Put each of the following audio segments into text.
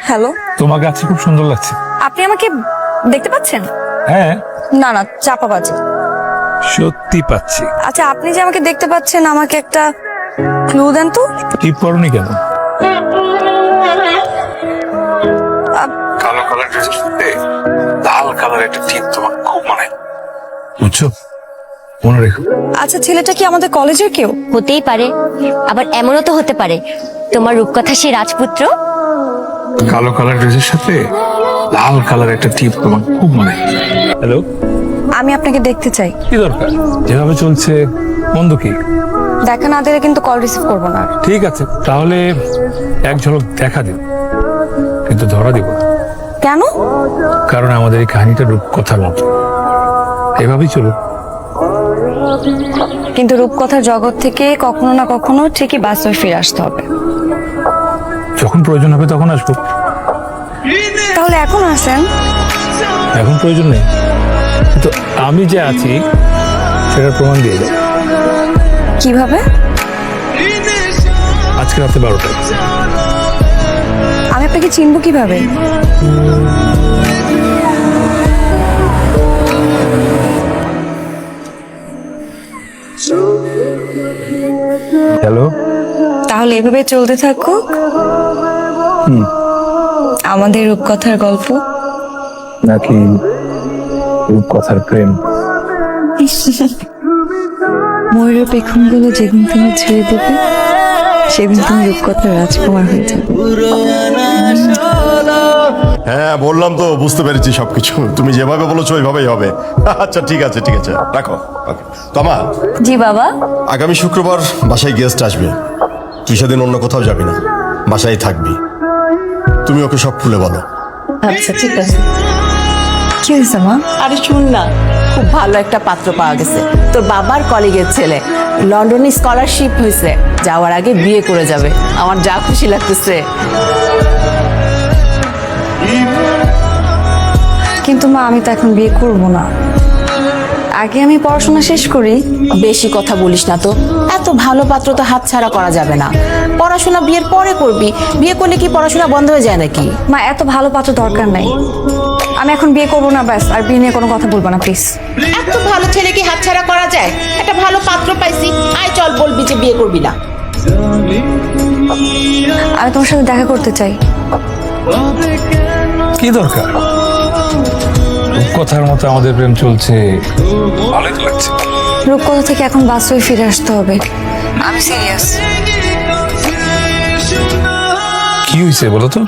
Hello, তোমাকে আজকে খুব সুন্দর লাগছে। আপনি আমাকে দেখতে পাচ্ছেন? হ্যাঁ, না না, চাপাবাজি। সত্যি পাচ্ছি। আচ্ছা, আপনি যে আমাকে দেখতে পাচ্ছেন, আমাকে একটা ক্লু দেন তো। টিপ করনি কেন? কালো কালার ড্রেসের সাথে লাল কালার একটা টিপ তোমার খুব মানায়, বুঝছো? মনে রেখো। আচ্ছা, ছেলেটা কি আমাদের কলেজের কেউ? হতেই পারে, আবার এমনও তো হতে পারে তোমার রূপকথা সেই রাজপুত্র। কালো কালার ড্রেসের সাথে লাল কালার একটা টিপ তোমার খুব মানায়। হ্যালো, আমি আপনাকে দেখতে চাই। কি দরকার? যেভাবে চলছে মন্দ কি? দেখা না দিলে কিন্তু কল রিসিভ করবো না। ঠিক আছে, তাহলে এক ঝলক দেখা দিন, কিন্তু ধরা দিব না। কেন? কারণ আমাদের এই কাহিনীটা রূপকথার মতো, এভাবেই চলুক। কিন্তু রূপকথার জগৎ থেকে কখনো না কখনো ঠিকই বাস্তবে ফিরে আসতে হবে। যখন প্রয়োজন হবে তখন আসবো। তাহলে এখন আসেন। এখন প্রয়োজন নেই, কিন্তু আমি যে আছি সেটার প্রমাণ দিয়ে যাও। কিভাবে? আজকে রাতে 12টায়। আমি আপনাকে চিনবো কিভাবে? হ্যালো, তাহলে এভাবে চলতে থাকুক আমাদের রূপকথার গল্প। নাকি রূপকথার প্রেম? ময়ূরের পেখমগুলো যেদিন তুমি ছেড়ে দেবে, সেদিন তুমি রূপকথার রাজকুমার হয়ে যাবে। হ্যাঁ, বললাম তো, বুঝতে পেরেছি সবকিছু। তুমি যেভাবে বলেছো ওইভাবেই হবে। আচ্ছা, ঠিক আছে ঠিক আছে, রাখো। ওকে তমা, জি বাবা। আগামী শুক্রবার বাসায় গেস্ট আসবে, তুই সেদিন অন্য কোথাও যাবি না, বাসায় থাকবি। তুমি ওকে সব খুলে বলো। আচ্ছা ঠিক আছে। কি হয়েছে মা? আরে শুন না, খুব ভালো একটা পাত্র পাওয়া গেছে, তোর বাবার কলিগের ছেলে, লন্ডনে স্কলারশিপ হয়েছে, যাওয়ার আগে বিয়ে করে যাবে। আমার যা খুশি লাগতেছে। কিন্তু মা, আমি তো এখন বিয়ে করব না, আগে আমি পড়াশোনা শেষ করি। বেশি কথা বলিস না তো, এত ভালো পাত্র তো হাতছাড়া করা যাবে না। পড়াশোনা বিয়ের পরে করবি, বিয়ে করলে কি পড়াশোনা বন্ধ হয়ে যায় নাকি? মা, এত ভালো পাত্র দরকার নাই, আমি এখন বিয়ে করবো না, ব্যাস। আর বিয়ে নিয়ে কোনো কথা বলবো না প্লিজ। এত ভালো ছেলে কি হাতছাড়া করা যায়? একটা ভালো পাত্র পাইছি, আয় চল, বলবি যে বিয়ে করবি না। আমি তোমার সাথে দেখা করতে চাই। কি দরকার? রূপকথার মতো আমাদের প্রেম চলছে, ভালোই তো লাগছে। রূপকথা থেকে এখন বাস্তবে ফিরে আসতে হবে। আমি সিরিয়াস। কি হয়েছে বলো তো?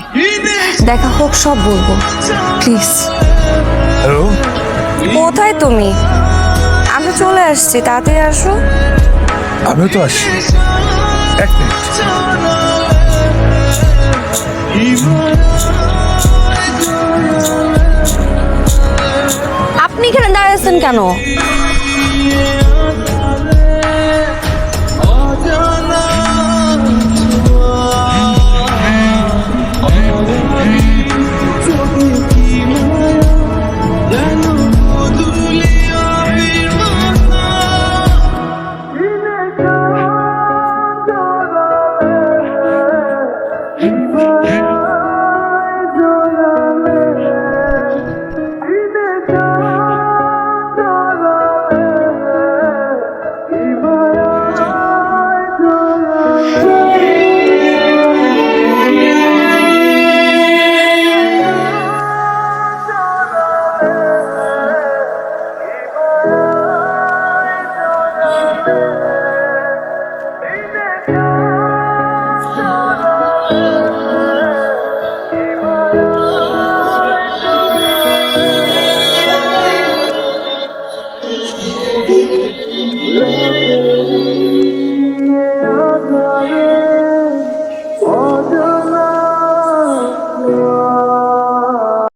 দেখা হোক, সব বলবো প্লিজ। হ্যালো, কোথায় তুমি? আমি চলে আসছি, তাড়াতাড়ি আসো। আমিও তো আসছি, এক মিনিট। আপনি এখানে দাঁড়িয়েছেন কেন?